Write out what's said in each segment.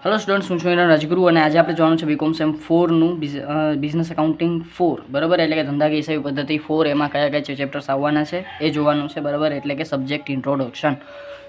Hello students, હું છું એના રાજગુરુ અને આજે આપણે જોવાનું છે બીકોમ સેમ 4નું બિઝનેસ એકાઉન્ટિંગ 4 બરાબર, એટલે કે ધંધાકીય હિસાબી પદ્ધતિ 4 એમાં કયા કયા ચેપ્ટર્સ આવવાના છે એ જોવાનું છે બરાબર, એટલે કે સબ્જેક્ટ ઇન્ટ્રોડક્શન.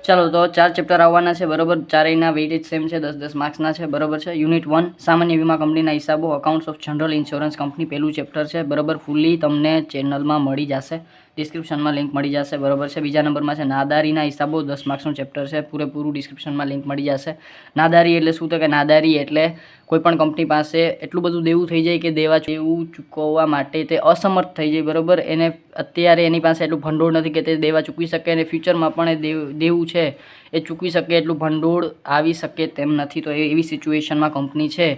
ચાલો તો 4 ચેપ્ટર આવવાના છે બરાબર, ચારેયના વેઇટેજ સેમ છે, 10-10 માર્ક્સના છે બરાબર છે. યુનિટ 1 સામાન્ય વીમા કંપનીના હિસાબો, accounts of general insurance company પહેલું ચેપ્ટર છે બરાબર. ફૂલી તમને ચેનલમાં મળી જશે, ડિસ્ક્રિપ્શનમાં લિંક મળી જશે બરાબર છે. બીજા નંબરમાં છે નાદારીના હિસાબો, 10 માર્ક્સનું ચેપ્ટર છે, પૂરેપૂરું ડિસ્ક્રિપ્શનમાં લિંક મળી જશે. નાદારી એટલે શું? તો કે નાદારી એટલે કોઈપણ કંપની પાસે એટલું બધું દેવું થઈ જાય કે દેવું ચૂકવવા માટે તે અસમર્થ થઈ જાય બરાબર. એને અત્યારે એની પાસે એટલું ભંડોળ નથી કે તે દેવા ચૂકવી શકે, અને ફ્યુચરમાં પણ એ દેવું છે એ ચૂકવી શકે એટલું ભંડોળ આવી શકે તેમ નથી. તો એવી સિચ્યુએશનમાં કંપની છે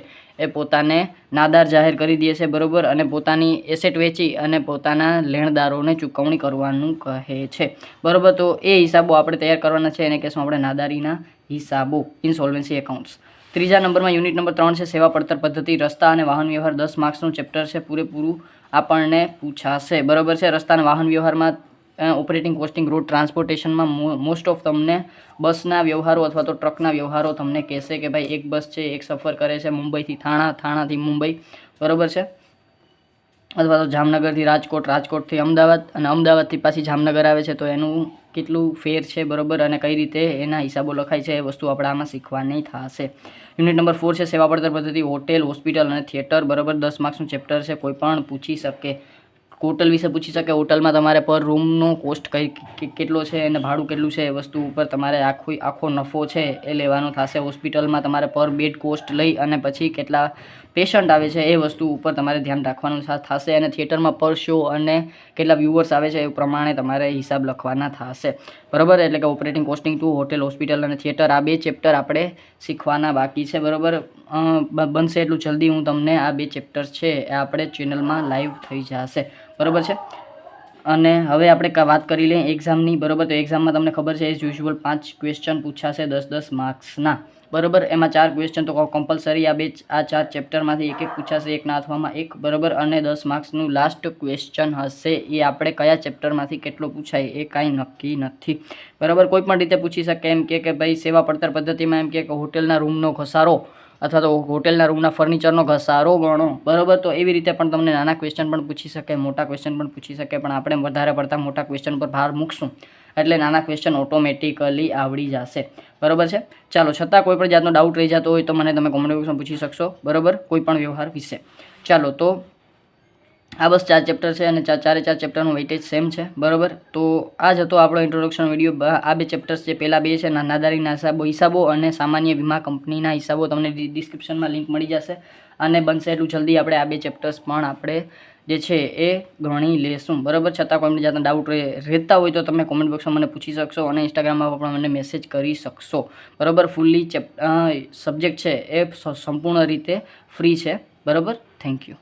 એ પોતાને નાદાર જાહેર કરી દે છે બરાબર, અને પોતાની એસેટ વેચી અને પોતાના લેણદારોને ચૂકવણી કરવાનું કહે છે બરાબર. તો એ હિસાબો આપણે તૈયાર કરવાના છે, એને કહેશું આપણે નાદારીના હિસાબો, ઇન્સોલ્વન્સી એકાઉન્ટ્સ. ત્રીજા નંબરમાં યુનિટ નંબર 3 છે સેવા પડતર પદ્ધતિ, રસ્તા અને વાહન વ્યવહાર, 10 માર્ક્સનું ચેપ્ટર છે, પૂરેપૂરું આપણને પૂછાશે બરાબર છે. રસ્તા અને વાહન વ્યવહારમાં ઓપરેટિંગ કોસ્ટિંગ, રોડ ટ્રાન્સપોર્ટેશનમાં મોસ્ટ ઓફ તમને બસના વ્યવહારો અથવા તો ટ્રકના વ્યવહારો તમને કહેશે કે ભાઈ એક બસ છે, એક સફર કરે છે મુંબઈથી થાણા, થાણાથી મુંબઈ બરાબર છે, અથવા તો જામનગરથી રાજકોટ, રાજકોટથી અમદાવાદ અને અમદાવાદથી પાછી જામનગર આવે છે, તો એનું કેટલું ફેર છે બરાબર, અને કઈ રીતે એના હિસાબો લખાય છે એ વસ્તુ આપણે આમાં શીખવાની થશે. યુનિટ નંબર 4 છે સેવા પડતર પદ્ધતિ, હોટેલ, હોસ્પિટલ અને થિયેટર બરાબર. 10 માર્ક્સનું ચેપ્ટર છે, કોઈ પણ પૂછી શકે, હોટલ વિશે પૂછી શકે. હોટલમાં તમારે પર રૂમનો કોસ્ટ કેટલો છે અને ભાડું કેટલું છે એ વસ્તુ ઉપર તમારે આખો નફો છે એ લેવાનો થશે. હોસ્પિટલમાં તમારે પર બેડ કોસ્ટ લઈ અને પછી કેટલા પેશન્ટ આવે છે એ વસ્તુ ઉપર તમારે ધ્યાન રાખવાનું થશે, અને થિયેટરમાં પર શો અને કેટલા વ્યુઅર્સ આવે છે એ પ્રમાણે તમારે હિસાબ લખવાના થશે બરાબર. એટલે કે ઓપરેટિંગ કોસ્ટિંગ 2, હોટેલ, હોસ્પિટલ અને થિયેટર, આ 2 ચેપ્ટર આપણે શીખવાના બાકી છે બરાબર. બનશે એટલું જલ્દી હું તમને આ 2 ચેપ્ટર્સ છે એ આપણે ચેનલમાં લાઈવ થઈ જશે બરાબર છે. અને હવે આપણે વાત કરી લઈએ એક્ઝામની બરાબર. તો એક્ઝામમાં તમને ખબર છે એઝ યુઝ્યુઅલ 5 ક્વેશ્ચન પૂછાશે 10-10 માર્ક્સના બરાબર. એમાં 4 ક્વેશ્ચન તો કમ્પલસરી આ 4 ચેપ્ટરમાંથી એક પૂછાશે, એકના અથવામાં એક બરાબર. અને 10 માર્ક્સનું લાસ્ટ ક્વેશ્ચન હશે, એ આપણે કયા ચેપ્ટરમાંથી કેટલો પૂછાય એ કાંઈ નક્કી નથી બરાબર. કોઈ પણ રીતે પૂછી શકે, એમ કે ભાઈ સેવા પડતર પદ્ધતિમાં એમ કે હોટેલના રૂમનો ઘસારો અથવા તો હોટેલના રૂમના ફર્નિચરનો ઘસારો ગણો બરાબર. તો એવી રીતે પણ તમને નાના ક્વેશ્ચન પણ પૂછી શકે, મોટા ક્વેશ્ચન પણ પૂછી શકે, પણ આપણે વધારે પડતા મોટા ક્વેશ્ચન પર ભાર મૂકશું એટલે નાના ક્વેશ્ચન ઓટોમેટિકલી આવડી જશે બરાબર છે. ચાલો, છતાં કોઈ પણ જાતનો ડાઉટ રહી જતો હોય તો મને તમે કોમેન્ટ બોક્સમાં પૂછી શકશો બરાબર, કોઈ પણ વ્યવહાર વિશે. ચાલો, તો આ બસ 4 ચેપ્ટર છે અને 4 ચેપ્ટરનું વેઇટેજ સેમ છે બરાબર. તો આ જ હતો આપણો ઇન્ટ્રોડક્શન વિડીયો. આ 2 ચેપ્ટર્સ જે પહેલા 2 છે નાદારીના હિસાબો અને સામાન્ય વીમા કંપનીના હિસાબો, તમને ડિસ્ક્રિપ્શનમાં લિંક મળી જશે, અને બનશે એટલું જલ્દી આપણે આ 2 ચેપ્ટર્સ પણ આપણે જે છે એ ગણી લેશું બરાબર. છતાં કોઈ જાતના ડાઉટ રહેતા હોય તો તમે કોમેન્ટ બોક્સમાં મને પૂછી શકશો, અને ઇન્સ્ટાગ્રામમાં પણ મને મેસેજ કરી શકશો બરાબર. ફૂલ્લી સબ્જેક્ટ છે એ સંપૂર્ણ રીતે ફ્રી છે બરાબર. Thank you.